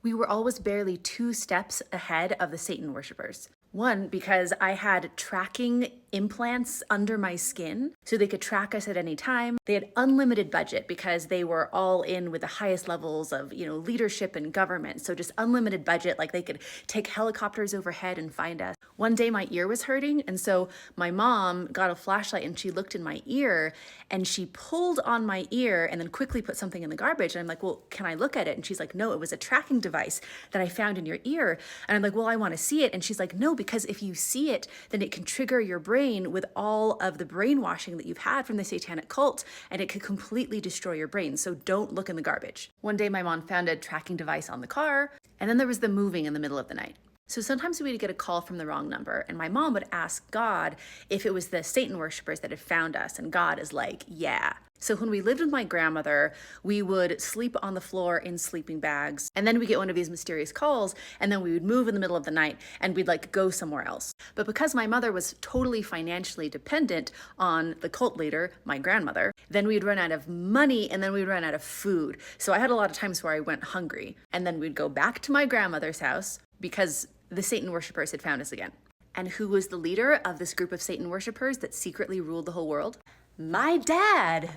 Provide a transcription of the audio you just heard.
We were always barely 2 steps ahead of the Satan worshipers. One, because I had tracking implants under my skin so they could track us at any time. They had unlimited budget because they were all in with the highest levels of, leadership and government. So just unlimited budget, like they could take helicopters overhead and find us. One day my ear was hurting, and so my mom got a flashlight and she looked in my ear and she pulled on my ear and then quickly put something in the garbage. And I'm like, well, can I look at it? And she's like, no, it was a tracking device that I found in your ear. And I'm like, well, I want to see it. And she's like, no, because if you see it, then it can trigger your brain with all of the brainwashing that you've had from the satanic cult, and it could completely destroy your brain. So don't look in the garbage. One day my mom found a tracking device on the car, and then there was the moving in the middle of the night. So sometimes we would get a call from the wrong number, and my mom would ask God if it was the Satan worshipers that had found us, and God is like, yeah. So when we lived with my grandmother, we would sleep on the floor in sleeping bags, and then we get one of these mysterious calls, and then we would move in the middle of the night, and we'd go somewhere else. But because my mother was totally financially dependent on the cult leader, my grandmother, then we'd run out of money, and then we'd run out of food. So I had a lot of times where I went hungry, and then we'd go back to my grandmother's house because the Satan worshipers had found us again. And who was the leader of this group of Satan worshipers that secretly ruled the whole world? My dad.